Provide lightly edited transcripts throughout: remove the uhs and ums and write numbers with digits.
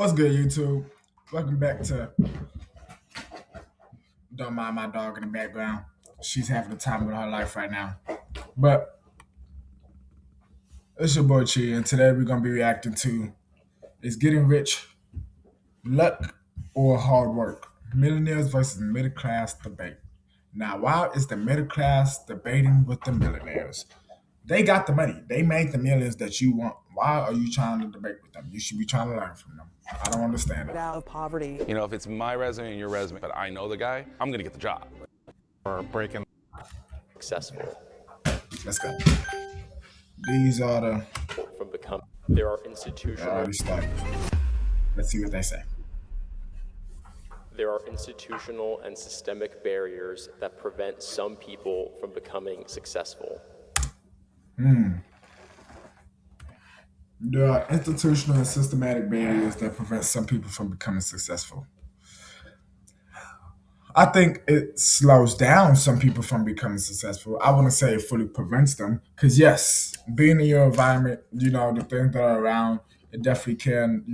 What's good, YouTube? Welcome back to Don't Mind My Dog in the Background. She's having the time of her life right now. But it's your boy Chi, and today we're going to be reacting to Is Getting Rich Luck or Hard Work? Millionaires versus middle class debate. Now, why is the middle class debating with the millionaires? They got the money. They made the millions that you want. Why are you trying to debate with them? You should be trying to learn from them. I don't understand it. Out of poverty. You know, if it's my resume and your resume, but I know the guy, I'm gonna get the job. Or breaking successful Let's go. These are the from becoming. There are I institutional. already started. Let's see what they say. There are institutional and systemic barriers that prevent some people from becoming successful. There are institutional and systematic barriers that prevent some people from becoming successful. I think it slows down some people from becoming successful. I wouldn't say it fully prevents them, because yes, being in your environment, the things that are around, it definitely can,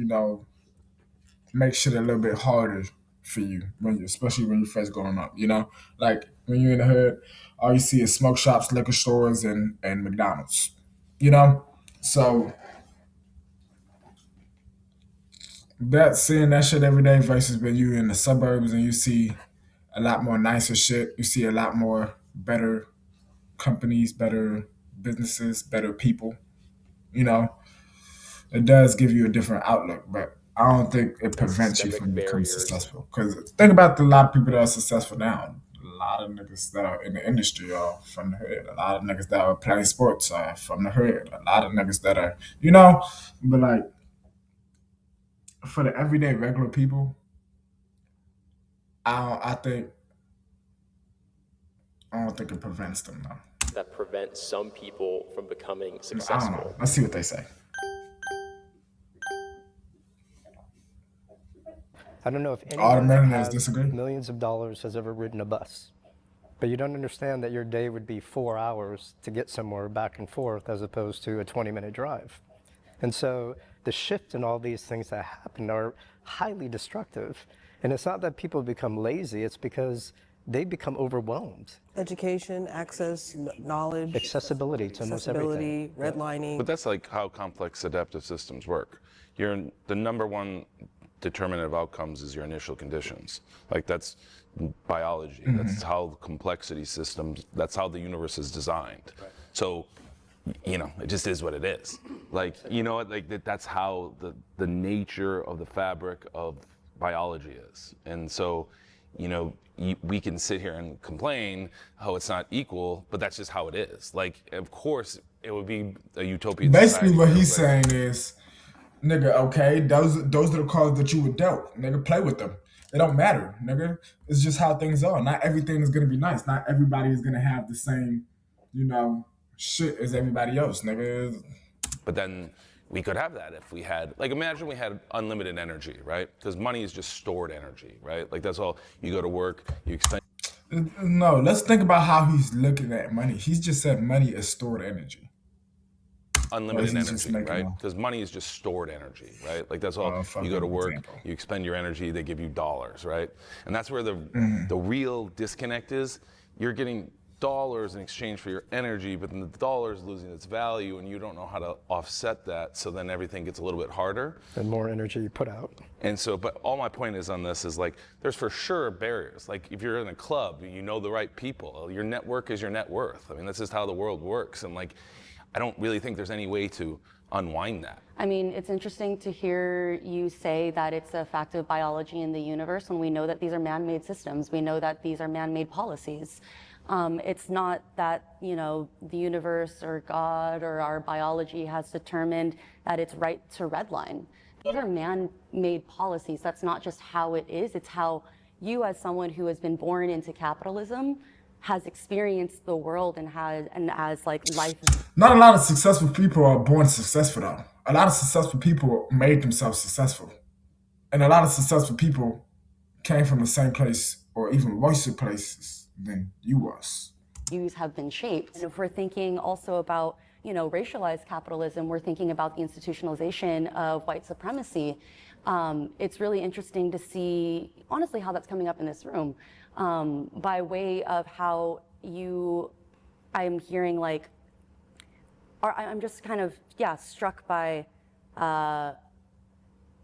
make shit a little bit harder for you especially when you're first growing up. Like when you're in the hood, all you see is smoke shops, liquor stores, and McDonald's. You know, so that seeing that shit every day versus when you in the suburbs and you see a lot more nicer shit. You see a lot more better companies, better businesses, better people. You know, it does give you a different outlook, but I don't think it prevents you Systemic from becoming barriers. successful. Because think about a lot of people that are successful now. A lot of niggas that are in the industry are from the hood. A lot of niggas that are playing sports are from the hood. A lot of niggas that are, but like for the everyday regular people, I think I don't think it prevents them though. That prevent some people from becoming I don't know. successful. Let's see what they say. I don't know if All the anyone that millionaires has disagree. millions of dollars has ever ridden a bus. But you don't understand that your day would be 4 hours to get somewhere back and forth as opposed to a 20-minute drive. And so the shift in all these things that happen are highly destructive. And it's not that people become lazy, it's because they become overwhelmed. Education, access, knowledge, Accessibility to almost everything. accessibility, redlining. But that's like how complex adaptive systems work. The number one determinant of outcomes is your initial conditions. Like that's biology. That's how complexity systems, that's how the universe is designed. So, it just is what it is. Like, that's how the nature of the fabric of biology is. And so, we can sit here and complain how it's not equal, but that's just how it is. Like, of course, it would be a utopian Basically, society what where he's everybody- saying is, nigga, okay, those are the cards that you were dealt. Nigga, play with them. It don't matter, nigga. It's just how things are. Not everything is gonna be nice. Not everybody is gonna have the same, shit as everybody else, nigga. But then we could have that if we had, like, imagine we had unlimited energy, right? Because money is just stored energy, right? Like, that's all. You go to work, you expend No, let's think about how he's looking at money. He's just said money is stored energy. unlimited Or is he just energy, making right? a- Because money is just stored energy, right? Like, that's all. You fucking go to work, example. you expend your energy, they give you dollars, right? And that's where the real disconnect is. You're getting dollars in exchange for your energy, but then the dollar is losing its value, and you don't know how to offset that. So then everything gets a little bit harder. The more energy you put out. And so, but all my point is on this is like, there's for sure barriers. Like if you're in a club, you know the right people. Your network is your net worth. I mean, that's just how the world works. And like, I don't really think there's any way to unwind that. I mean, it's interesting to hear you say that it's a fact of biology in the universe when we know that these are man-made systems. We know that these are man-made policies. It's not that, the universe or God or our biology has determined that it's right to redline. These are man-made policies. That's not just how it is. It's how you, as someone who has been born into capitalism, has experienced the world and as like life. Not a lot of successful people are born successful though. A lot of successful people made themselves successful. And a lot of successful people came from the same place or even worse places than you was. Views have been shaped. And if we're thinking also about, racialized capitalism, we're thinking about the institutionalization of white supremacy. It's really interesting to see, honestly, how that's coming up in this room, by way of how I'm hearing like, I'm just kind of, struck by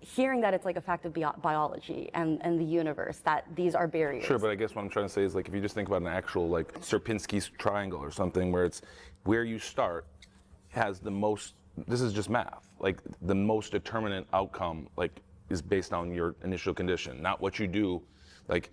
hearing that it's like a fact of biology and the universe, that these are barriers. Sure, but I guess what I'm trying to say is, like, if you just think about an actual, like, Sierpinski's triangle or something, where it's where you start has the most, this is just math, like, the most determinant outcome, like, is based on your initial condition, not what you do. Like,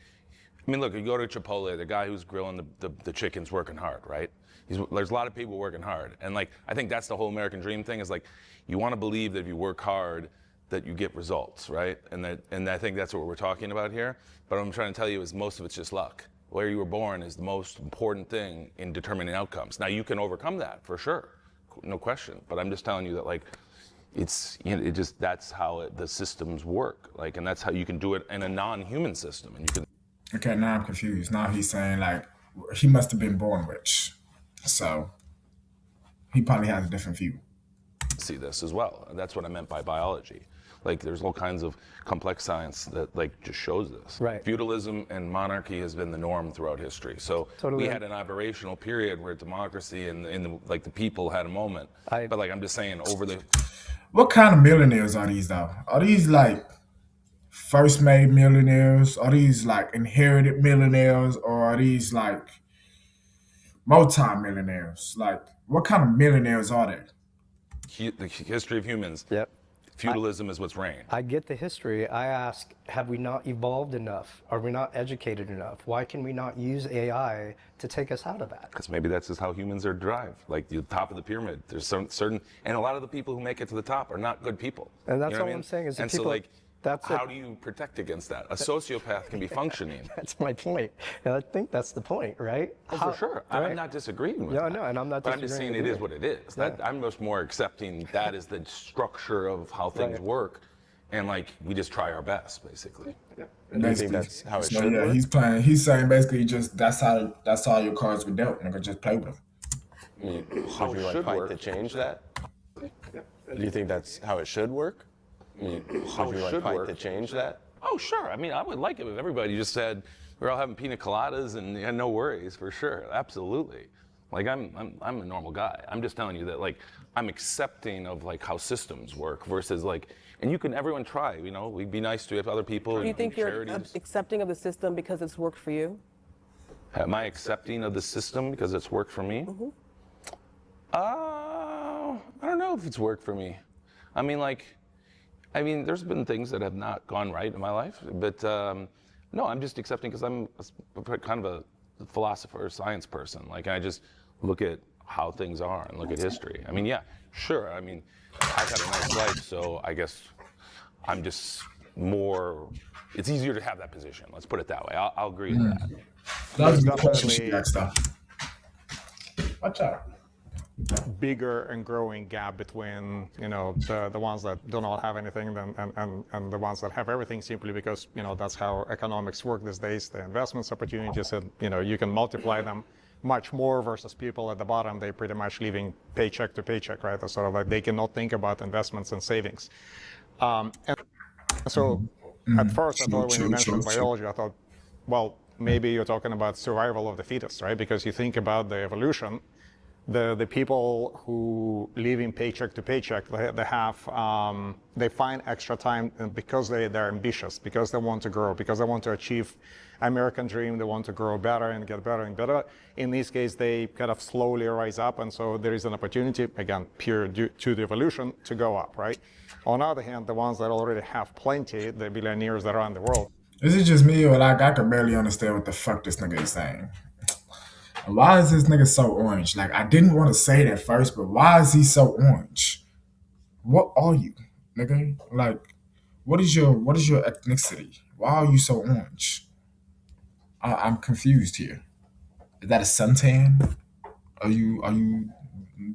I mean, look, you go to Chipotle, the guy who's grilling the chicken's working hard, right? There's a lot of people working hard. And, like, I think that's the whole American dream thing, is, like, you want to believe that if you work hard, that you get results, right? And I think that's what we're talking about here. But what I'm trying to tell you is most of it's just luck. Where you were born is the most important thing in determining outcomes. Now, you can overcome that, for sure, no question. But I'm just telling you that, like, that's how the systems work. Like, and that's how you can do it in a non-human system. And you can. Okay, now I'm confused. Now he's saying, like, he must have been born rich. So he probably has a different view. See this as well. And that's what I meant by biology. Like, there's all kinds of complex science that, like, just shows this. Right. Feudalism and monarchy has been the norm throughout history. So Totally. we had an aberrational period where democracy and the people had a moment. But, like, I'm just saying, over the. What kind of millionaires are these, though? Are these, like, first-made millionaires? Are these, like, inherited millionaires? Or are these, like, multi-millionaires? Like, what kind of millionaires are they? The history of humans. Yep. Feudalism is what's reigned. I get the history. I ask, have we not evolved enough? Are we not educated enough? Why can we not use AI to take us out of that? Because maybe that's just how humans are derived. Like, the top of the pyramid, there's certain, and a lot of the people who make it to the top are not good people. And that's You know all what I I'm mean? saying is that and people, so, like, that's how do you protect against that? A sociopath can be functioning. That's my point. And I think that's the point, right? For sure. Right? I'm not disagreeing with No, that. no, and I'm not But I'm just saying it disagreeing is with what it is. Yeah. I'm just more accepting that is the structure of how things Right. work. And, like, we just try our best, basically. Do you think that's how it should work? He's playing. He's saying basically just that's how your cards were dealt. Nigga, just play with them. I mean, How would it you like should fight work. to change that? Do you think that's how it should work? I mean, How would it you like should fight work. to change that? Oh, sure. I mean, I would like it if everybody just said we're all having pina coladas and no worries, for sure. Absolutely. Like, I'm a normal guy. I'm just telling you that, like, I'm accepting of, like, how systems work versus, like, and everyone try, we'd be nice to other people. Do you think you're charities. accepting of the system because it's worked for you? Am I accepting of the system because it's worked for me? Mm-hmm. I don't know if it's worked for me. I mean, there's been things that have not gone right in my life, but no, I'm just accepting because I'm kind of a philosopher, science person. Like, I just look at how things are and look at history. I mean, yeah, sure. I mean, I've had a nice life, so I guess I'm just more. It's easier to have that position. Let's put it that way. I'll agree with that. That's the definitely- question she asked though. Watch out. Bigger and growing gap between the ones that do not have anything and the ones that have everything, simply because that's how economics work these days. The investments opportunities, and you can multiply them much more versus people at the bottom. They're pretty much living paycheck to paycheck, right? It's sort of like they cannot think about investments and savings. And so at first I thought when you mentioned biology, I thought, well, maybe you're talking about survival of the fittest, right? Because you think about the evolution, the people who live in paycheck to paycheck, they find extra time because they're ambitious, because they want to grow, because they want to achieve American dream, they want to grow better and get better and better. In this case, they kind of slowly rise up, and so there is an opportunity, again, pure due to the evolution, to go up, right? On the other hand, the ones that already have plenty, the billionaires that are in the world. Is it just me or like I can barely understand what the fuck this nigga is saying? Why is this nigga so orange? Like, I didn't want to say it at first, but why is he so orange? What are you, nigga? Like, what is your ethnicity? Why are you so orange? I'm confused here. Is that a suntan?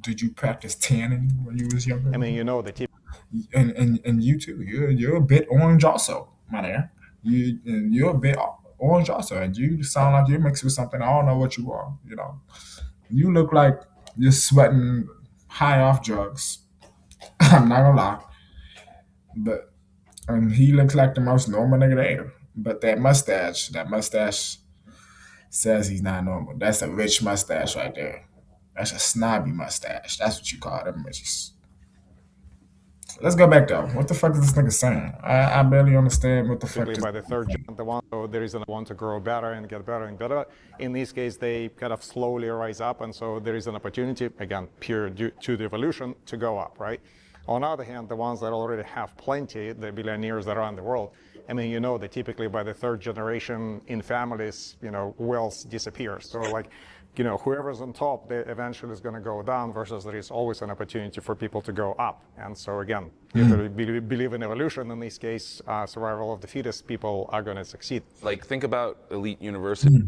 Did you practice tanning when you was younger? I mean, the And you too. You're a bit orange also, my man. You're a bit orange also, and you sound like you're mixed with something. I don't know what you are. You look like you're sweating high off drugs. I'm not gonna lie, but he looks like the most normal nigga there. But that mustache says he's not normal. That's a rich mustache right there. That's a snobby mustache. That's what you call them bitches. Let's go back though. What the fuck is this nigga saying? I barely understand what the fuck. By the third gen, the one, so there is a want to grow better and get better and better. In this case, they kind of slowly rise up, and so there is an opportunity, again, pure due to the evolution, to go up, right? On the other hand, the ones that already have plenty, the billionaires that are in the world, I mean, you know that typically by the third generation in families, you know, wealth disappears. So like, you know, whoever's on top, they eventually is going to go down, versus there is always an opportunity for people to go up. And so again, if they believe in evolution, in this case, survival of the fittest, people are going to succeed. Like, think about elite university.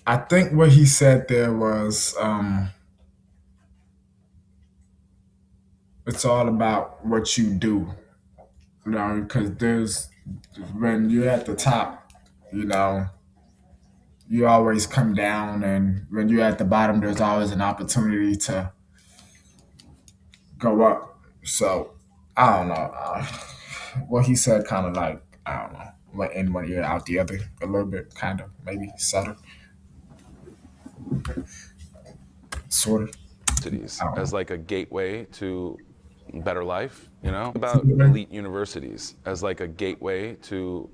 I think what he said there was, it's all about what you do, you know, because when you're at the top, you know, you always come down, and when you're at the bottom, there's always an opportunity to go up. So I don't know. What he said kind of like, I don't know, went in one ear out the other a little bit, kind of, maybe subtle, sort of. Cities as like a gateway to better life, you know? About elite universities as like a gateway to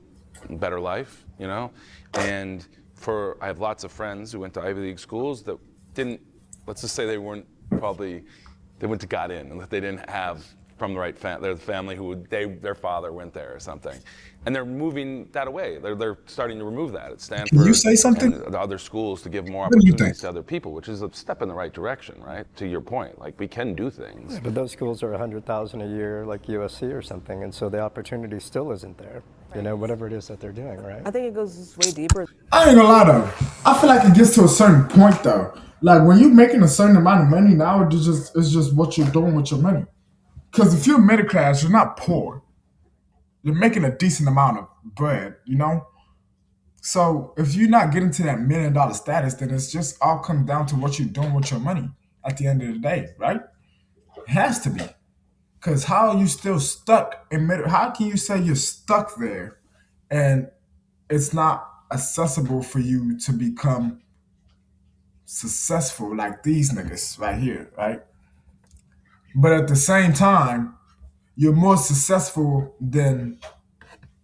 better life, you know? And I have lots of friends who went to Ivy League schools that didn't, let's just say they wouldn't have got in, and that they didn't have from the right family, they're the family their father went there or something. And they're moving that away. They're starting to remove that at Stanford. Can you say something? And the other schools to give more What do you opportunities think? to other people, which is a step in the right direction, right? To your point, like we can do things. But those schools are 100,000 a year, like USC or something, and so the opportunity still isn't there. You know, whatever it is that they're doing, right? I think it goes way deeper. I ain't gonna lie though. I feel like it gets to a certain point though. Like when you're making a certain amount of money now, it's just what you're doing with your money. Because if you're middle class, you're not poor. You're making a decent amount of bread, you know? So if you're not getting to that $1 million status, then it's just all comes down to what you're doing with your money at the end of the day, right? It has to be. Because how are you still stuck in middle? How can you say you're stuck there and it's not accessible for you to become successful like these niggas right here, right? But at the same time, you're more successful than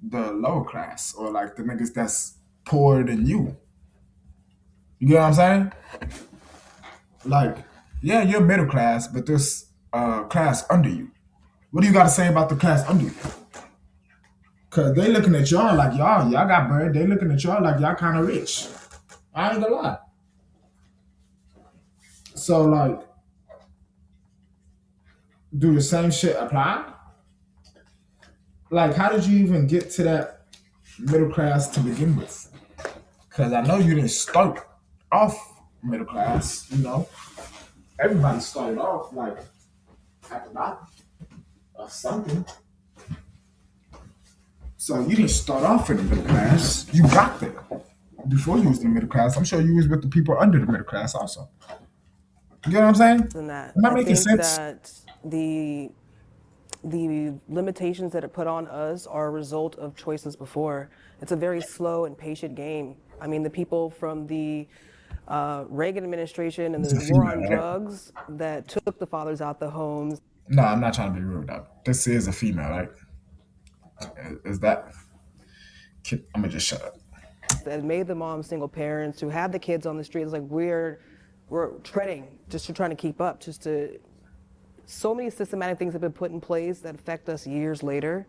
the lower class or like the niggas that's poorer than you. You get what I'm saying? Like, yeah, you're middle class, but there's class under you. What do you got to say about the class under you? Cause they looking at y'all like y'all got bread. They looking at y'all like y'all kind of rich. I ain't gonna lie. So like, do the same shit apply? Like, how did you even get to that middle class to begin with? Because I know you didn't start off middle class, you know. Everybody started off like at the bottom of something. So you didn't start off in the middle class. You got there. Before you was in the middle class, I'm sure you was with the people under the middle class also. You get what I'm saying? Than that. Am I I making think sense? that the limitations that are put on us are a result of choices before. It's a very slow and patient game. I mean, the people from the Reagan administration and the war on drugs that took the fathers out the homes. No, I'm not trying to be rude though. This is a female, right? Is that? I'm gonna just shut up. That made the moms single parents who had the kids on the street. It's like we're treading just to trying to keep up, so many systematic things have been put in place that affect us years later.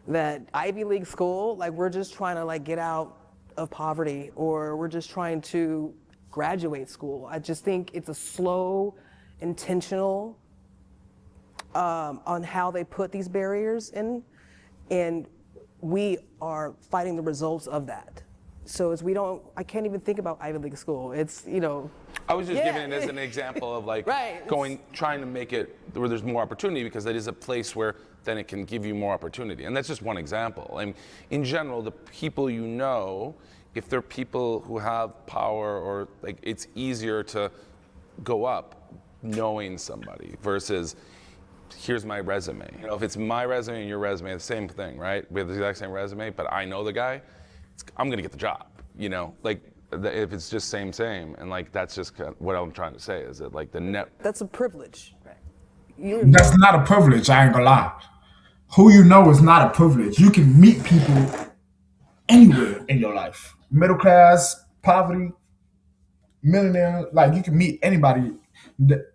That Ivy League school, like we're just trying to like get out of poverty, or we're just trying to graduate school. I just think it's a slow, intentional on how they put these barriers in, and we are fighting the results of that. So I can't even think about Ivy League school. It's, you know. I was just giving it as an example of like Right. trying to make it where there's more opportunity, because it is a place where then it can give you more opportunity. And that's just one example. And in general, the people you know, if they're people who have power, or like it's easier to go up knowing somebody versus here's my resume. You know, if it's my resume and your resume, the same thing, right? We have the exact same resume, but I know the guy, I'm gonna get the job. You know, like if it's just same, and like that's just kind of what I'm trying to say is that like the net. That's a privilege. That's not a privilege. I ain't gonna lie. Who you know is not a privilege. You can meet people anywhere in your life. Middle class, poverty, millionaire. Like you can meet anybody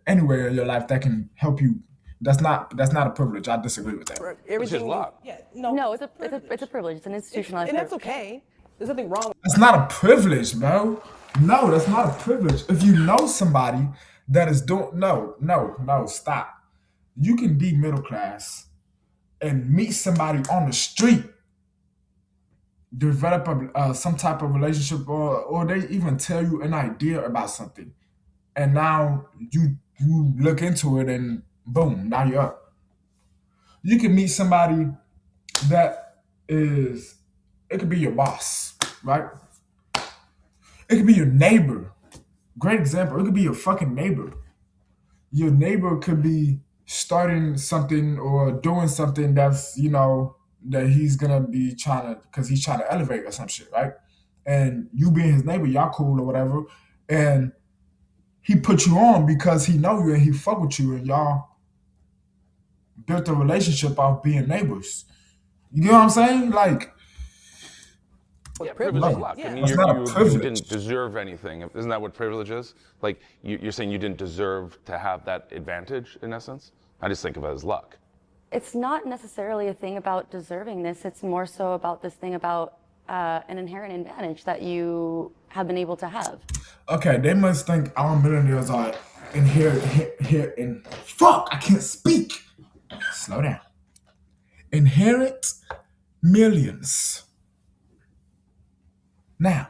anywhere in your life that can help you. That's not a privilege. I disagree with that. Everything. luck. Yeah. No, it's a privilege. It's an institutionalized And that's privilege. okay. There's nothing wrong. That's not a privilege, bro. No, that's not a privilege. If you know somebody that is doing no, stop. You can be middle class and meet somebody on the street, develop some type of relationship, or they even tell you an idea about something, and now you look into it and boom, now you're up. You can meet somebody that is, it could be your boss, right? It could be your neighbor. Great example. It could be your fucking neighbor. Your neighbor could be starting something or doing something that's, that he's gonna be because he's trying to elevate or some shit, right? And you being his neighbor, y'all cool or whatever, and he put you on because he know you and he fuck with you and y'all built a relationship off being neighbors. You know what I'm saying? Like, Yeah, privilege is luck. Yeah. I mean, That's not a you privilege. didn't deserve anything. Isn't that what privilege is? Like, you're saying you didn't deserve to have that advantage, in essence? I just think of it as luck. It's not necessarily a thing about deserving this. It's more so about this thing about an inherent advantage that you have been able to have. Okay, they must think all millionaires are here in fuck, I can't speak. Slow down. Inherit millions. Now,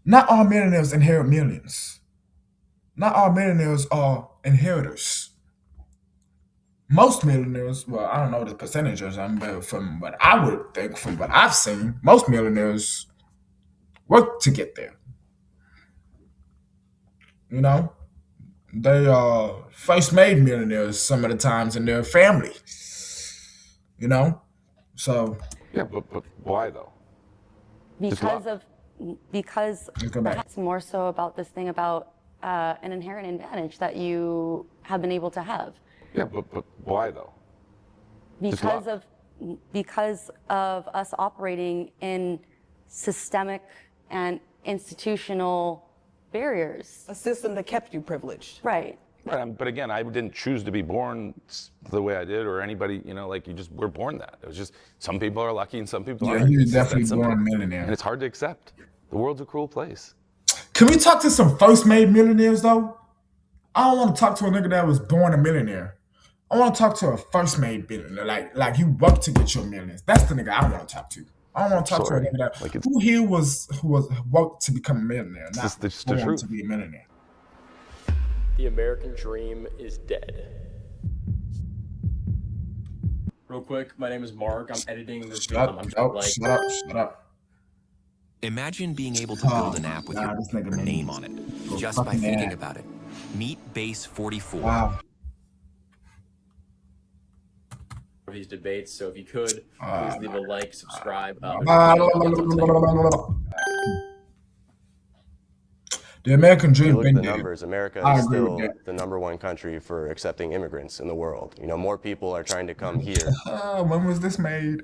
not all millionaires inherit millions. Not all millionaires are inheritors. Most millionaires, well, I don't know the percentages, but from what I would think, from what I've seen, most millionaires work to get there. You know, they are first made millionaires some of the times in their family. You know, so Yeah, but why though? Because let's go back. it's more so about this thing about an inherent advantage that you have been able to have. Yeah, but why though? Because of us operating in systemic and institutional barriers. A system that kept you privileged. Right. Right, but again, I didn't choose to be born the way I did, or anybody, like you just were born that. It was just some people are lucky and some people Yeah, aren't. he was It's just that definitely simple. born a millionaire. And it's hard to accept. The world's a cruel place. Can we talk to some first made millionaires though? I don't want to talk to a nigga that was born a millionaire. I want to talk to a first made millionaire. Like you work to get your millions. That's the nigga I want to talk to. I don't want to talk to a nigga that who here who was worked to become a millionaire, not It's the born truth. to be a millionaire. The American dream is dead. Real quick, my name is Mark. I'm editing this Shut video. up. Imagine being able to build an app with this nigga your made name me on it, go just by fucking thinking mad. about it. Meet Base 44. Wow. These debates, so if you could, please leave a like, subscribe. The American If you dream look at been the dead. numbers, America I is agree with still that. the #1 country for accepting immigrants in the world. More people are trying to come here. When was this made?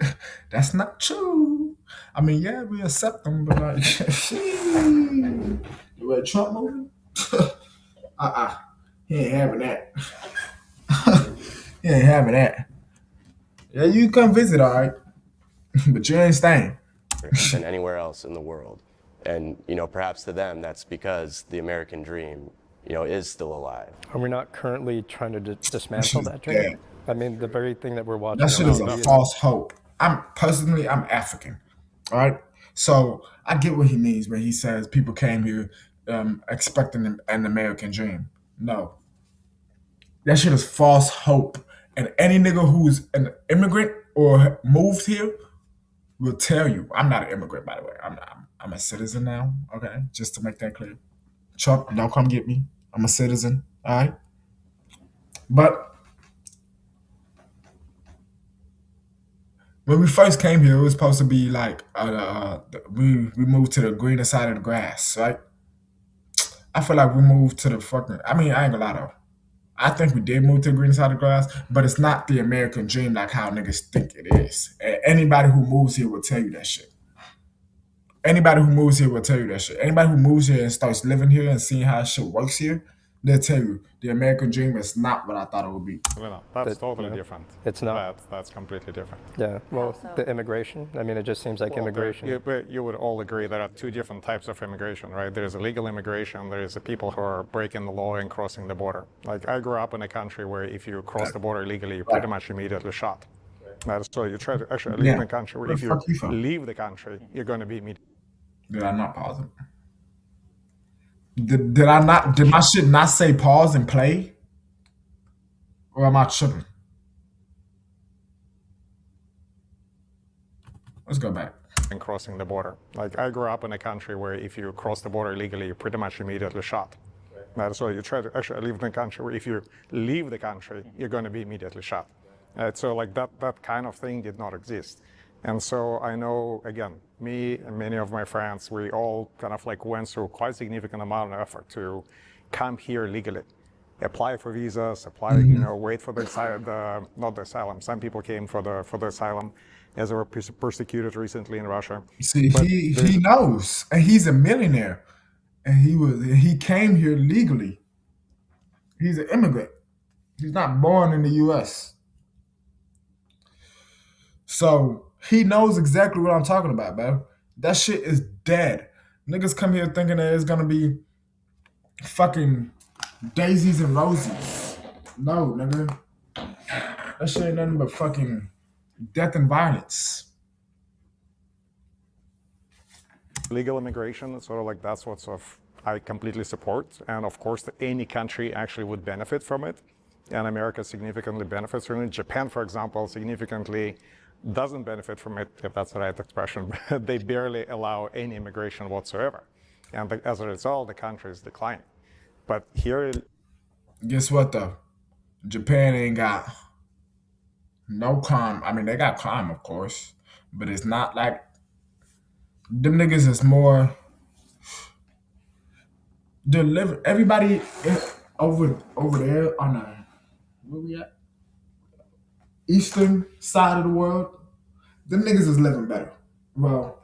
That's not true. I mean, yeah, we accept them, but like, the way Trump moving? He ain't having that. He ain't having that. Yeah, you can come visit, all right, but you ain't staying. Than anywhere else in the world. And, perhaps to them, that's because the American dream, is still alive. Are we not currently trying to dismantle that dream? dead. I mean, the very thing that we're watching. That shit is around a us. false hope. I'm African, all right? So I get what he means when he says people came here expecting an American dream. No. That shit is false hope. And any nigga who's an immigrant or moved here will tell you. I'm not an immigrant, by the way. I'm a citizen now, okay? Just to make that clear. Trump, don't come get me. I'm a citizen. All right, but when we first came here, it was supposed to be like we moved to the greener side of the grass, right? I feel like we moved to the fucking. I mean, I ain't gonna lie though. I think we did move to the green side of the grass, but it's not the American dream like how niggas think it is. Anybody who moves here will tell you that shit. Anybody who moves here will tell you that shit. Anybody who moves here and starts living here and seeing how shit works here, they'll tell you the American dream is not what I thought it would be. No, that's totally different. It's not. That's completely different. Yeah, well, the immigration, I mean, it just seems like immigration. But you would all agree there are two different types of immigration, right? There's illegal immigration, there is the people who are breaking the law and crossing the border. Like, I grew up in a country where if you cross the border illegally, you're pretty much immediately shot. So you try to actually live in a country where if you leave the country, you're going to be immediately. Did I not pause it? Did my shit not say pause and play? Or am I tripping? Let's go back. And crossing the border. Like, I grew up in a country where if you cross the border illegally, you're pretty much immediately shot. So you try to actually live in a country where if you leave the country, you're going to be immediately shot. So like that kind of thing did not exist. And so I know, again, me and many of my friends, we all kind of like went through quite significant amount of effort to come here legally, apply for visas, wait for not the asylum. Some people came for the asylum as they were persecuted recently in Russia. See, he knows, and he's a millionaire, and he came here legally. He's an immigrant. He's not born in the U.S. So he knows exactly what I'm talking about, bro. That shit is dead. Niggas come here thinking that it's gonna be fucking daisies and roses. No, nigga. That shit ain't nothing but fucking death and violence. Legal immigration, sort of like that's what sort of I completely support. And of course, any country actually would benefit from it. And America significantly benefits from it. Japan, for example, significantly doesn't benefit from it, if that's the right expression. They barely allow any immigration whatsoever. And as a result, the country is declining. But here... Guess what, though? Japan ain't got no crime. I mean, they got crime, of course. But it's not like... Them niggas is more... Everybody over there on the... Where we at? Eastern side of the world, them niggas is living better. Well,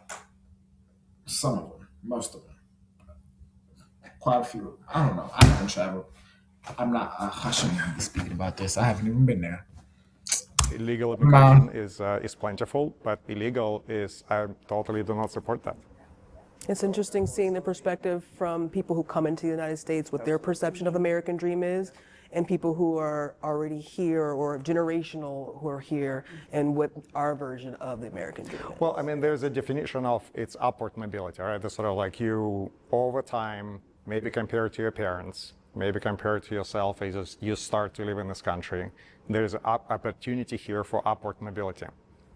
some of them, most of them, quite a few. I don't know. I haven't traveled. I'm not. I shouldn't be speaking about this. I haven't even been there. Illegal immigration is plentiful, but illegal is. I totally do not support that. It's interesting seeing the perspective from people who come into the United States, what their perception of the American dream is, and people who are already here or generational who are here, and what our version of the American dream is. Well, I mean, there's a definition of its upward mobility, right? It's sort of like you, over time, maybe compared to your parents, maybe compared to yourself as you start to live in this country, there's an opportunity here for upward mobility,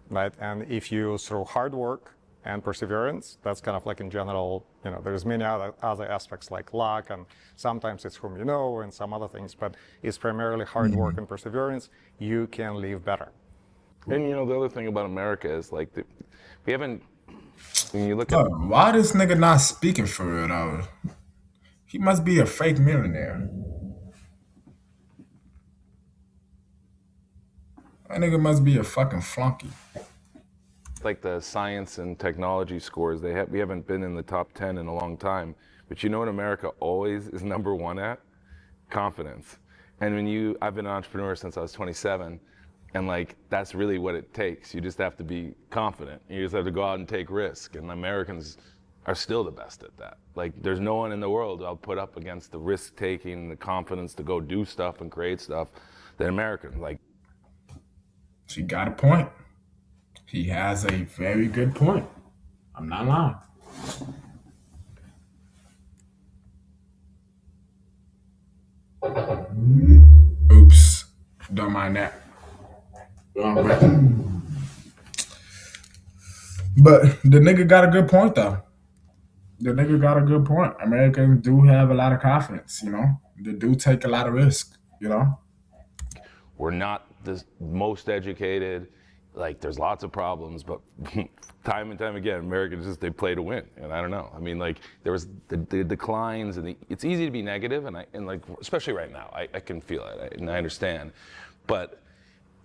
right? And if you, through hard work and perseverance, that's kind of like in general, there's many other aspects like luck, and sometimes it's whom you know and some other things, but it's primarily hard work and perseverance, you can live better. And the other thing about America is like, we haven't, when you look at... Why this nigga not speaking for real though? He must be a fake millionaire. That nigga must be a fucking flunky. Like the science and technology scores, we haven't been in the top 10 in a long time. But you know what America always is number one at? Confidence. And I've been an entrepreneur since I was 27, and like that's really what it takes. You just have to be confident. You just have to go out and take risk. And Americans are still the best at that. Like there's no one in the world I'll put up against the risk taking, the confidence to go do stuff and create stuff than Americans. Like, she got a point. He has a very good point. I'm not lying. Oops. Don't mind that. But the nigga got a good point though. The nigga got a good point. Americans do have a lot of confidence, you know. They do take a lot of risk, you know. We're not the most educated. Like, there's lots of problems, but time and time again, Americans just, they play to win. And I don't know. I mean, like, there was the declines, and it's easy to be negative, and like, especially right now, I can feel it, and I understand. But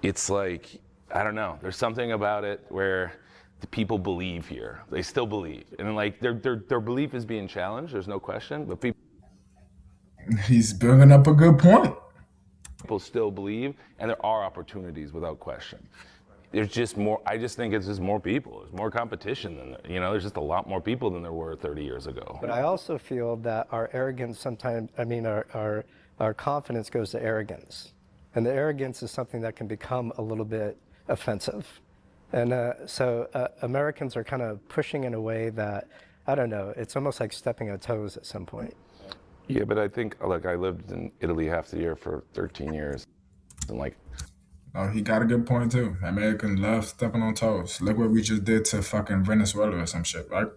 it's like, I don't know. There's something about it where the people believe here. They still believe, and like their belief is being challenged. There's no question, but He's bringing up a good point. people still believe, and there are opportunities without question. There's just more. I just think it's just more people. There's more competition than there's just a lot more people than there were 30 years ago. But I also feel that our arrogance sometimes, our confidence goes to arrogance. And the arrogance is something that can become a little bit offensive. And so Americans are kind of pushing in a way that, I don't know, it's almost like stepping on toes at some point. Yeah, but I think, like, I lived in Italy half the year for 13 years. And like, oh, he got a good point too. Americans love stepping on toes. Look what we just did to fucking Venezuela or some shit, right?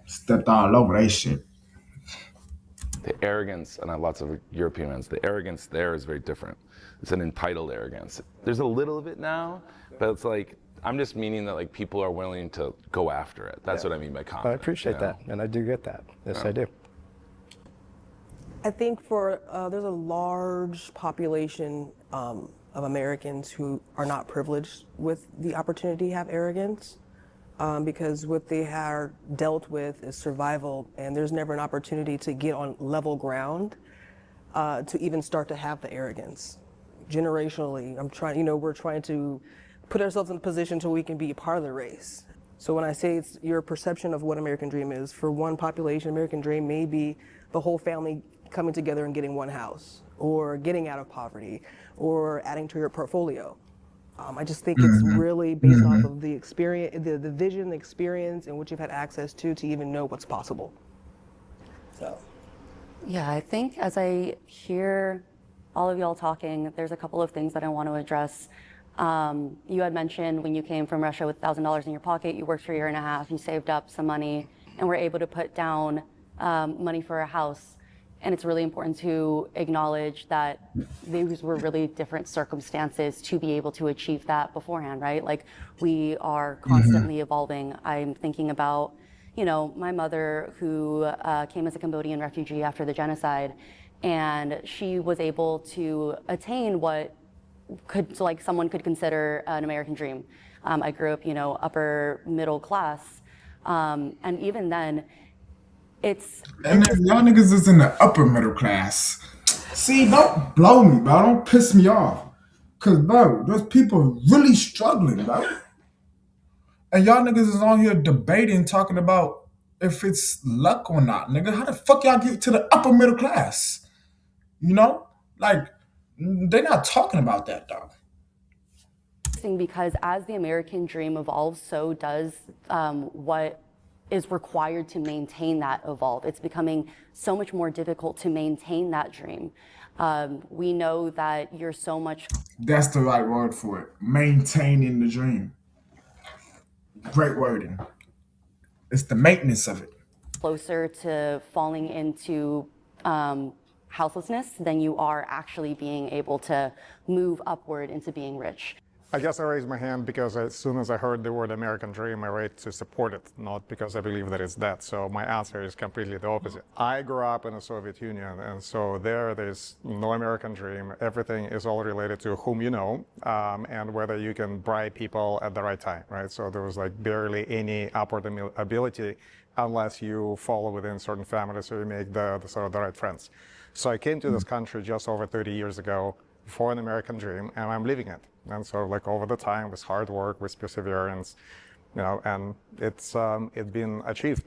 Stepped all over that shit. the arrogance, and I have lots of European ones, the arrogance there is very different. It's an entitled arrogance. There's a little of it now, but it's like, I'm just meaning that like people are willing to go after it. That's what I mean by confidence. I appreciate that, and I do get that. Yes, I do. I think there's a large population of Americans who are not privileged with the opportunity to have arrogance because what they are dealt with is survival, and there's never an opportunity to get on level ground to even start to have the arrogance. Generationally, we're trying to put ourselves in a position so we can be a part of the race. So when I say it's your perception of what American Dream is, for one population, American Dream may be the whole family coming together and getting one house, or getting out of poverty, or adding to your portfolio. I just think it's really based off of the experience, the vision, the experience, and what you've had access to even know what's possible. So. Yeah, I think as I hear all of y'all talking, there's a couple of things that I want to address. You had mentioned when you came from Russia with $1,000 in your pocket, you worked for a year and a half, you saved up some money, and were able to put down money for a house. And it's really important to acknowledge that these were really different circumstances to be able to achieve that beforehand, right? Like, we are constantly evolving. I'm thinking about, my mother who came as a Cambodian refugee after the genocide, and she was able to attain what someone could consider an American dream. I grew up, upper middle class, and even then, and y'all niggas is in the upper middle class. See, don't blow me, bro. Don't piss me off. Cause, bro, those people really struggling, bro. And y'all niggas is on here debating, talking about if it's luck or not, nigga. How the fuck y'all get to the upper middle class? Like, they're not talking about that, dog. Because as the American dream evolves, so does what is required to maintain that evolve. It's becoming so much more difficult to maintain that dream. We know that you're so much... That's the right word for it. Maintaining the dream. Great wording. It's the maintenance of it. Closer to falling into houselessness than you are actually being able to move upward into being rich. I guess I raised my hand because as soon as I heard the word American Dream, I raised to support it, not because I believe that it's that. So my answer is completely the opposite. I grew up in the Soviet Union, and so there's no American Dream. Everything is all related to whom you know, and whether you can bribe people at the right time, right? So there was like barely any upward ability unless you fall within certain families or you make the sort of the right friends. So I came to this country just over 30 years ago for an American dream, and I'm living it. And so, like, over the time, with hard work, with perseverance, and it's been achieved.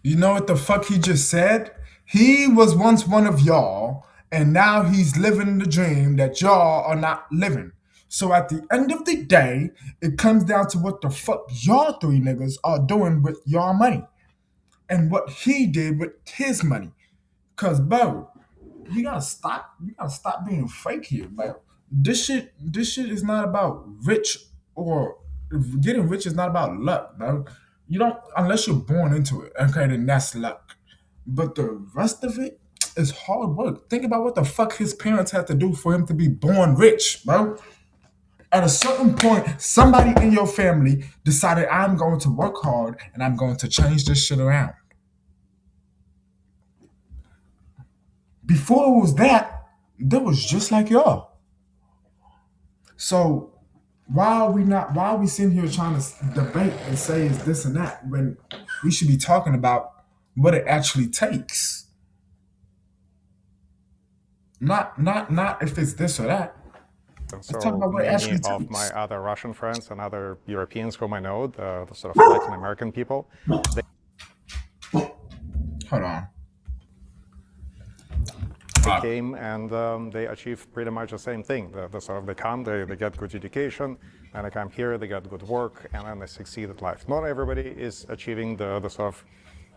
You know what the fuck he just said? He was once one of y'all, and now he's living the dream that y'all are not living. So at the end of the day, it comes down to what the fuck y'all three niggas are doing with y'all money, and what he did with his money. Cause, bro, you gotta stop being fake here, bro. This shit is not about rich, or getting rich is not about luck, bro. You don't, unless you're born into it. Okay, then that's luck. But the rest of it is hard work. Think about what the fuck his parents had to do for him to be born rich, bro. At a certain point, somebody in your family decided I'm going to work hard and I'm going to change this shit around. Before it was that, that was just like y'all. So why are we sitting here trying to debate and say it's this and that when we should be talking about what it actually takes? Not if it's this or that. And Let's talk about so what it many actually of my takes. other Russian friends and other Europeans whom I know, the sort of Latin American people, Hold on. they came and they achieved pretty much the same thing. Sort of they come, they get good education, and they come here, they get good work, and then they succeed at life. Not everybody is achieving the sort of,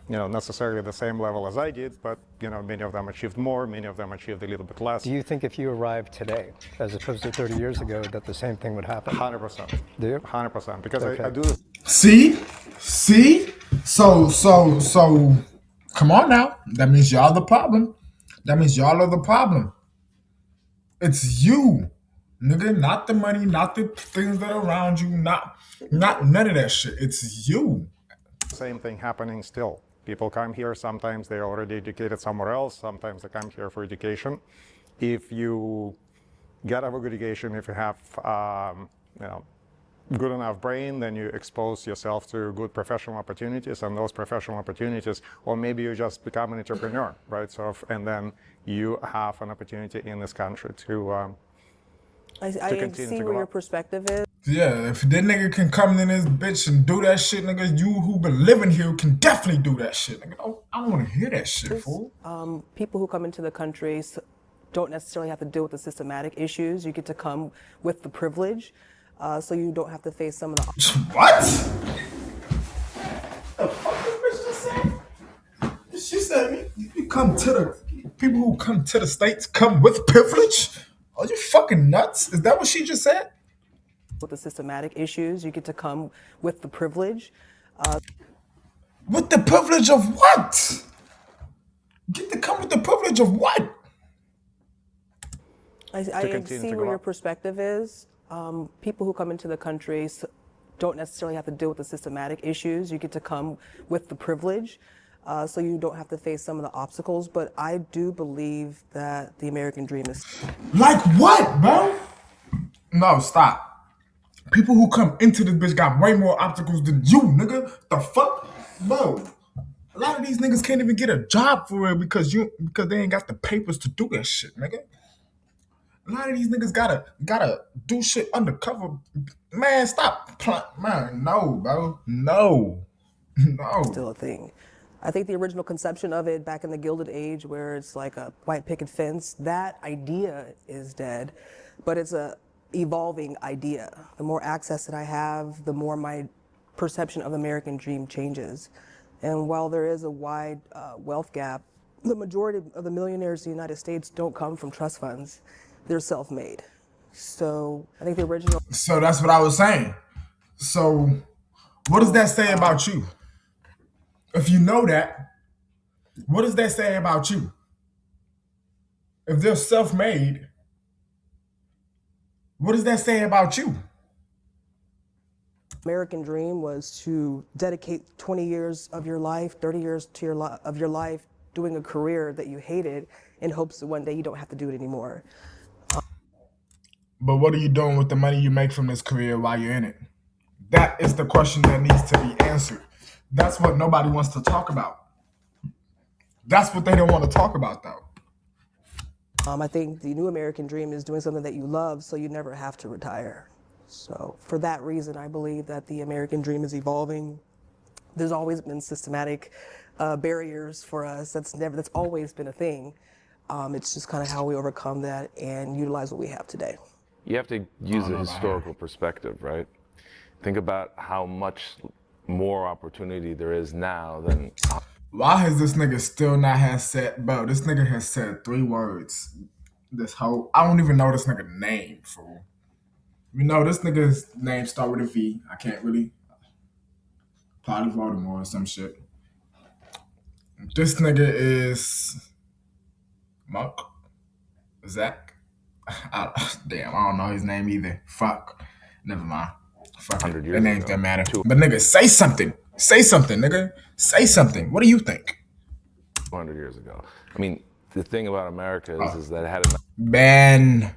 necessarily the same level as I did, but many of them achieved more, many of them achieved a little bit less. Do you think if you arrived today, as opposed to 30 years ago, that the same thing would happen? 100%. Do you? 100%. Because Okay. I do this. See? So come on now. That means y'all the problem. That means y'all are the problem. It's you, nigga, not the money, not the things that are around you, not none of that shit. It's you. Same thing happening still. People come here, sometimes they're already educated somewhere else, sometimes they come here for education. If you get a good education, if you have good enough brain, then you expose yourself to good professional opportunities, and those professional opportunities, or maybe you just become an entrepreneur, right? So, and then you have an opportunity in this country to I continue see to where go your up. perspective is. Yeah, if that nigga can come in this bitch and do that shit, nigga, you who been living here can definitely do that shit, nigga. I don't want to hear that shit, fool. People who come into the country don't necessarily have to deal with the systematic issues. You get to come with the privilege, so you don't have to face some of the. What? The fuck this bitch just said? She said you come to the people who come to the States come with privilege? Are you fucking nuts? Is that what she just said? With the systematic issues, you get to come with the privilege. With the privilege of what? Get to come with the privilege of what? I continue see to where go your up. perspective is. People who come into the country don't necessarily have to deal with the systematic issues. You get to come with the privilege, so you don't have to face some of the obstacles. But I do believe that the American dream is. Like what, bro? No, stop. People who come into this bitch got way more obstacles than you, nigga. The fuck? Bro. A lot of these niggas can't even get a job for real because they ain't got the papers to do that shit, nigga. A lot of these niggas gotta do shit undercover. Man, stop. Man, no, bro. No. No. Still a thing. I think the original conception of it back in the Gilded Age, where it's like a white picket fence, that idea is dead, but it's a evolving idea. The more access that I have, the more my perception of the American dream changes. And while there is a wide wealth gap, the majority of the millionaires in the United States don't come from trust funds. They're self-made. So I think the original. So that's what I was saying. So what does that say about you? If you know that, what does that say about you? If they're self-made, what does that say about you? American dream was to dedicate 20 years of your life, 30 years of your life doing a career that you hated in hopes that one day you don't have to do it anymore. But what are you doing with the money you make from this career while you're in it? That is the question that needs to be answered. That's what nobody wants to talk about. That's what they don't want to talk about, though. I think the new American dream is doing something that you love so you never have to retire. So for that reason, I believe that the American dream is evolving. There's always been systematic barriers for us. That's always been a thing. It's just kind of how we overcome that and utilize what we have today. You have to use a historical perspective, right? Think about how much more opportunity there is now than. Why has this nigga still not has said, bro, this nigga has said 3 words. I don't even know this nigga name, fool. You know, this nigga's name start with a V. I can't really. Probably Baltimore or some shit. This nigga is Mark. Zach. Damn, I don't know his name either. Fuck. Never mind. Fuck it. 100 Their years names ago. don't matter. But nigga, say something. Say something, nigga. Say something. What do you think? 200 years ago. I mean, the thing about America is that it had a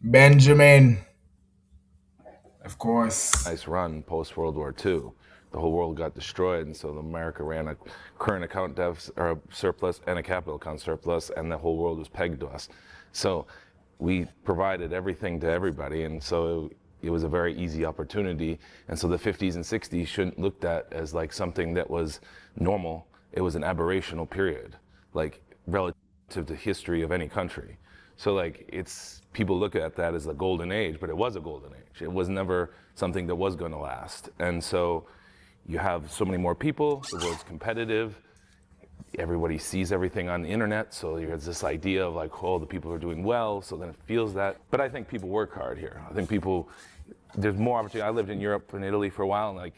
Benjamin. Of course. nice run post World War II. The whole world got destroyed, and so America ran a current account deficit or a surplus and a capital account surplus, and the whole world was pegged to us. So we provided everything to everybody, and so it was a very easy opportunity. And so the 50s and 60s shouldn't looked at as like something that was normal. It was an aberrational period, like relative to history of any country. So like people look at that as a golden age, but it was a golden age. It was never something that was going to last. And so you have so many more people, the world's competitive, everybody sees everything on the internet, so there's this idea of like, oh, the people are doing well, so then it feels that. But I think people work hard here. I think there's more opportunity. I lived in Europe and Italy for a while, and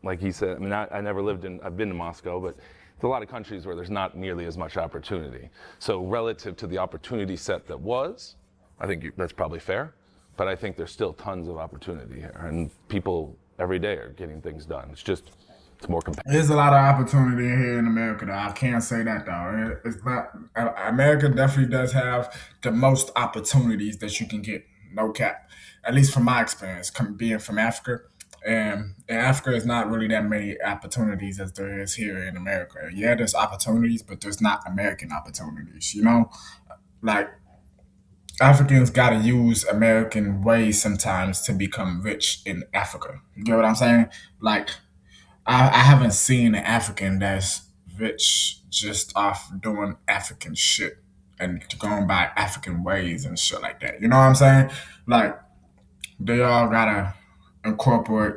like he said, I mean, I've been to Moscow, but there's a lot of countries where there's not nearly as much opportunity. So relative to the opportunity set that was, I think that's probably fair, but I think there's still tons of opportunity here, and people every day are getting things done. It's more competitive. There's a lot of opportunity here in America, though. I can't say that, though. It's not. America definitely does have the most opportunities that you can get. No cap. At least from my experience, being from Africa. And in Africa, there's not really that many opportunities as there is here in America. Yeah, there's opportunities, but there's not American opportunities, you know? Like, Africans got to use American ways sometimes to become rich in Africa. You get what I'm saying? Like, I haven't seen an African that's rich just off doing African shit and going by African ways and shit like that. You know what I'm saying? Like, they all gotta incorporate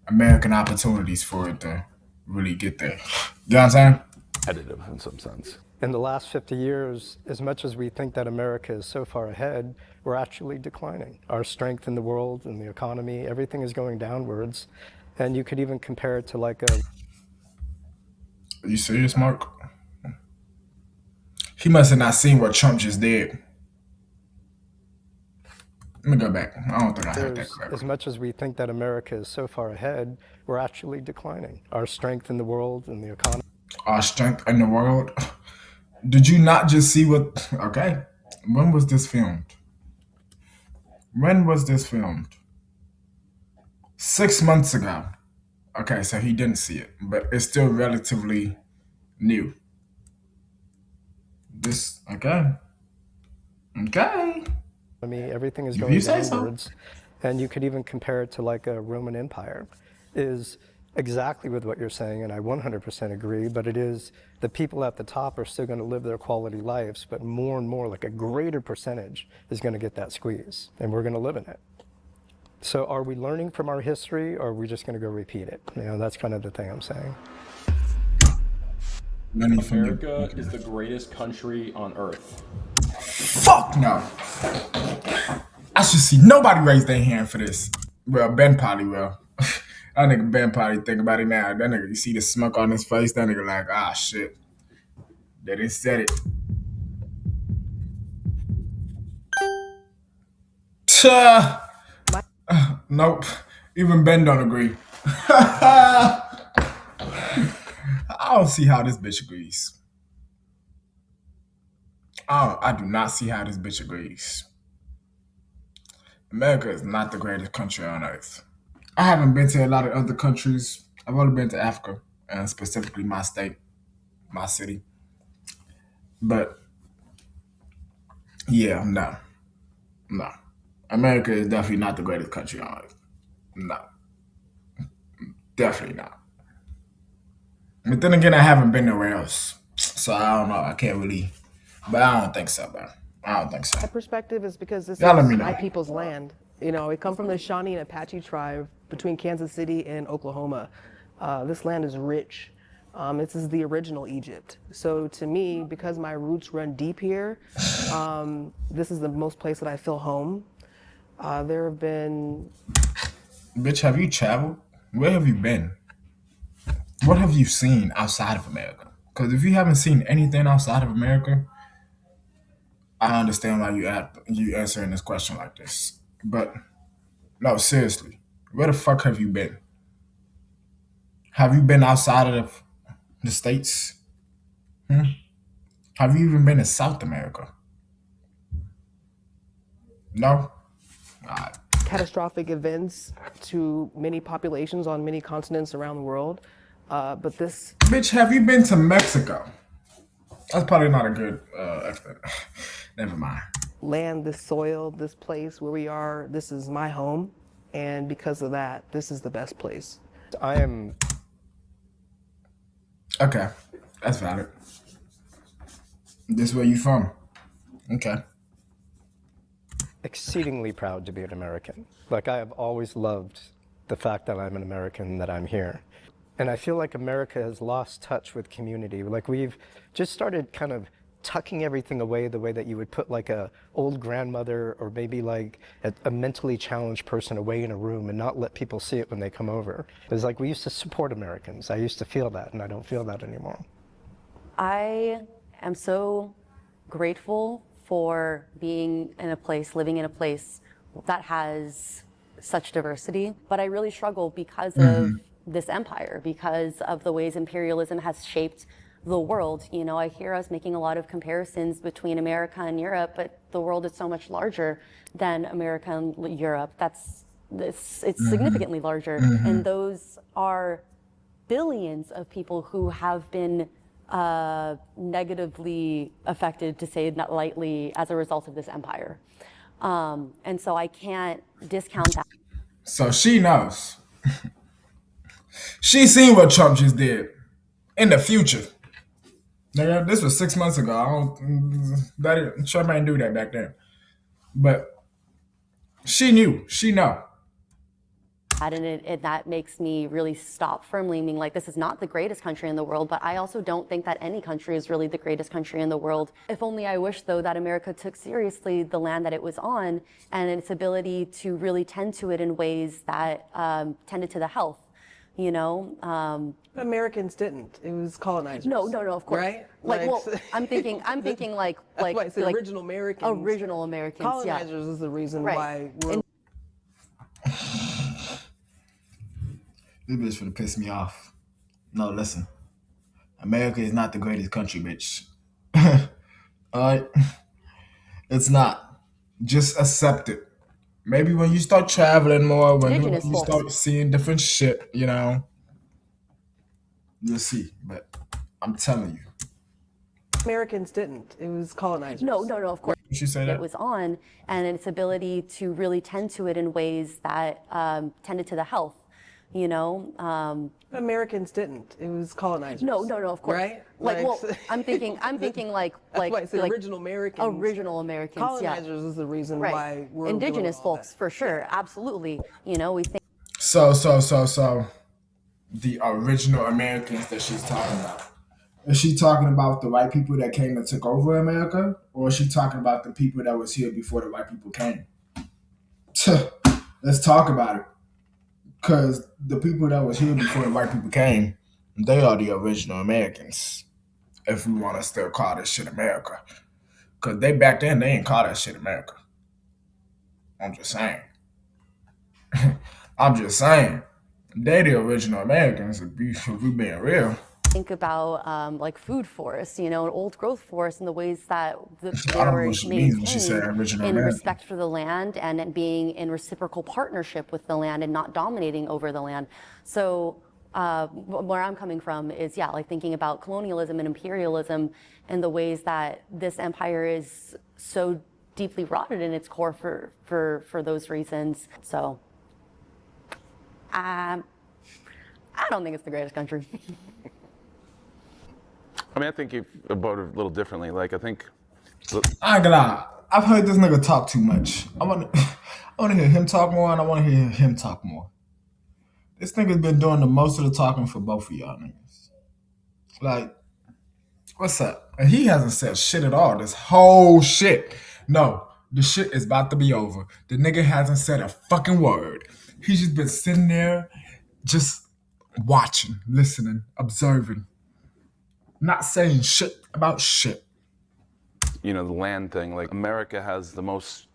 American opportunities for it to really get there. You know what I'm saying? Competitive in some sense. In the last 50 years, as much as we think that America is so far ahead, we're actually declining. Our strength in the world and the economy, everything is going downwards. And you could even compare it to like a... Are you serious, Mark? He must have not seen what Trump just did. Let me go back. I don't think I heard that correctly. As much as we think that America is so far ahead, we're actually declining. Our strength in the world and the economy. Our strength in the world? Did you not just see what... Okay. When was this filmed? When was this filmed? 6 months ago. Okay, so he didn't see it, but it's still relatively new. This, okay. Okay. Everything is going downwards. And you could even compare it to like a Roman Empire. Is exactly with what you're saying, and I 100% agree, but it is the people at the top are still going to live their quality lives, but more and more, like a greater percentage is going to get that squeeze, and we're going to live in it. So are we learning from our history, or are we just going to go repeat it? You know, that's kind of the thing I'm saying. America is the greatest country on earth. Fuck no. I should see nobody raise their hand for this. Well, Ben probably will. That nigga Ben probably think about it now. That nigga, you see the smoke on his face? That nigga like, ah, shit. They didn't said it. Nope. Even Ben don't agree. I don't see how this bitch agrees. I do not see how this bitch agrees. America is not the greatest country on earth. I haven't been to a lot of other countries. I've only been to Africa, and specifically my state, my city. But yeah, no. America is definitely not the greatest country on earth. No. Definitely not. But then again, I haven't been nowhere else. So I don't know. I can't really. But I don't think so, bro. I don't think so. My perspective is because this Y'all let is me know. my people's land. You know, we come from the Shawnee and Apache tribe between Kansas City and Oklahoma. This land is rich. This is the original Egypt. So to me, because my roots run deep here, this is the most place that I feel home. There have been... Bitch, have you traveled? Where have you been? What have you seen outside of America? Because if you haven't seen anything outside of America, I understand why you answering this question like this. But no, seriously, where the fuck have you been? Have you been outside of the states? Have you even been in South America? No. Alright. Catastrophic events to many populations on many continents around the world. But this Bitch, have you been to Mexico? That's probably not a good. Never mind. land, this soil, this place where we are, this is my home. And because of that, this is the best place. I am Okay, that's valid. This where you from? Okay. exceedingly proud to be an American. Like, I have always loved the fact that I'm an American, that I'm here. And I feel like America has lost touch with community. Like, we've just started kind of tucking everything away the way that you would put like a old grandmother or maybe like a mentally challenged person away in a room and not let people see it when they come over. It's like we used to support Americans. I used to feel that, and I don't feel that anymore. I am so grateful for being in a place, living in a place that has such diversity, but I really struggle because of this empire, because of the ways imperialism has shaped the world. You know, I hear us making a lot of comparisons between America and Europe, but the world is so much larger than America and Europe. It's significantly larger, and those are billions of people who have been negatively affected, to say it not lightly, as a result of this empire. And so I can't discount that. So she knows. She seen what Trump just did in the future. Nigga, this was 6 months ago. Trump ain't do that back then. But she knew. She know. And that makes me really stop firmly, meaning like, this is not the greatest country in the world, but I also don't think that any country is really the greatest country in the world. If only I wish, though, that America took seriously the land that it was on and its ability to really tend to it in ways that tended to the health, you know? Americans didn't. It was colonizers. No, of course. Right? Like, well, I'm thinking like That's why it's the like original Americans. Original Americans, Colonizers is the reason Right. why we're This bitch finna piss me off. No, listen. America is not the greatest country, bitch. Alright? It's not. Just accept it. Maybe when you start traveling more, when you start seeing different shit, you know, you'll see. But I'm telling you. Americans didn't. It was colonizers. No, of course. She say that? It was on, and its ability to really tend to it in ways that tended to the health, you know? Americans didn't. It was colonizers. No, of course. Right? Like, well, I'm thinking like That's why it's the like original Americans. Original Americans, Colonizers is the reason right. why we're Indigenous doing all folks, for sure, absolutely. You know, we think. So, the original Americans that she's talking about. Is she talking about the white people that came and took over America? Or is she talking about the people that was here before the white people came? Let's talk about it. Because the people that was here before the white people came, they are the original Americans. If we want to still call this shit America. Because they back then, they ain't call that shit America. I'm just saying. They the original Americans, if we being real. Think about like food forests, you know, and old growth forests, and the ways that they were maintained in respect for the land and being in reciprocal partnership with the land and not dominating over the land. So where I'm coming from is, like thinking about colonialism and imperialism and the ways that this empire is so deeply rotted in its core for those reasons. So I don't think it's the greatest country. I mean, I think you about it a little differently. Like, I think. I ain't gonna lie. I've heard this nigga talk too much. I want to hear him talk more, and I want to hear him talk more. This nigga's been doing the most of the talking for both of y'all niggas. Like, what's up? And he hasn't said shit at all. This whole shit. No, the shit is about to be over. The nigga hasn't said a fucking word. He's just been sitting there just watching, listening, observing, not saying shit about shit. You know, the land thing, like America has the most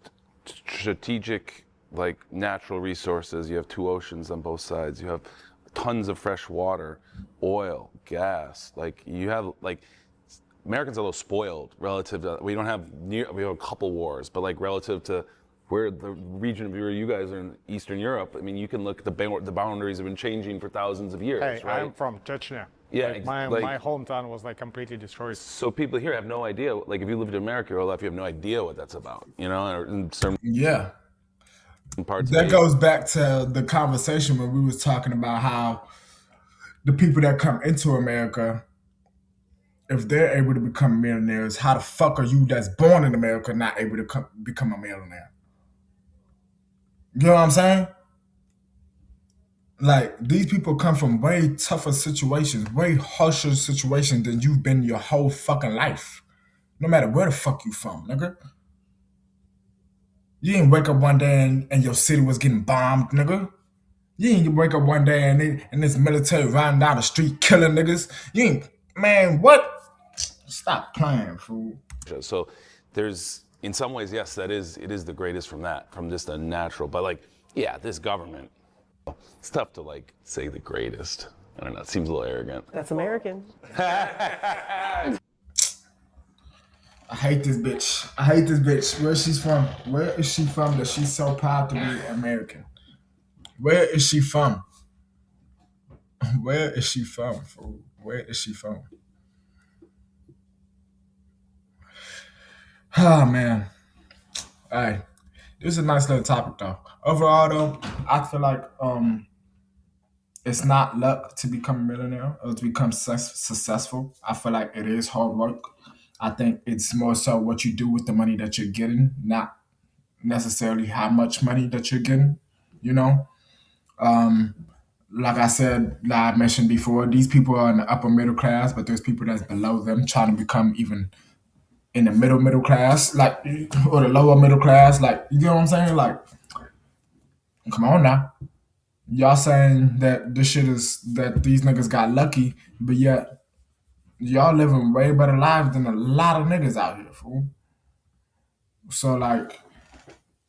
strategic, like natural resources. You have 2 oceans on both sides. You have tons of fresh water, oil, gas. Like you have, like, Americans are a little spoiled relative to, we have a couple wars, but like relative to where the region of where you guys are in Eastern Europe, I mean, you can look at the boundaries have been changing for thousands of years, Hey, right? I'm from Chechnya. Yeah, like my hometown was like completely destroyed. So people here have no idea. Like if you lived in America your whole life, you have no idea what that's about. You know, or in certain Yeah. parts. That goes back to the conversation when we was talking about how the people that come into America, if they're able to become millionaires, how the fuck are you that's born in America not able to become a millionaire? You know what I'm saying? Like, these people come from way tougher situations, way harsher situations than you've been your whole fucking life. No matter where the fuck you from, nigga. You didn't wake up one day and your city was getting bombed, nigga. You ain't wake up one day and this military riding down the street killing niggas. You ain't, man, what? Stop playing, fool. So there's, in some ways, yes, it is the greatest from just a natural, but like, yeah, this government, it's tough to like say the greatest. I don't know, it seems a little arrogant. That's American. I hate this bitch. I hate this bitch. Where she's from? Where is she from that she's so proud to be American? Where is she from? Where is she from, fool? Where is she from? Oh, man. All right. This is a nice little topic, though. Overall, though, I feel like it's not luck to become a millionaire or to become successful. I feel like it is hard work. I think it's more so what you do with the money that you're getting, not necessarily how much money that you're getting, you know? Like I said, like I mentioned before, these people are in the upper middle class, but there's people that's below them trying to become even in the middle class, like, or the lower middle class, like, you know what I'm saying? Like, come on now. Y'all saying that this shit is, that these niggas got lucky, but yet y'all living way better lives than a lot of niggas out here, fool. So, like,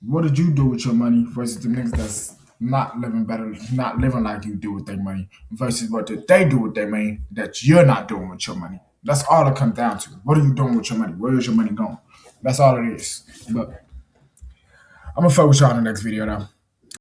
what did you do with your money versus the niggas that's not living better, not living like you do with their money, versus what did they do with their money that you're not doing with your money? That's all it comes down to. What are you doing with your money? Where is your money going? That's all it is. But I'm gonna fuck with y'all in the next video, though.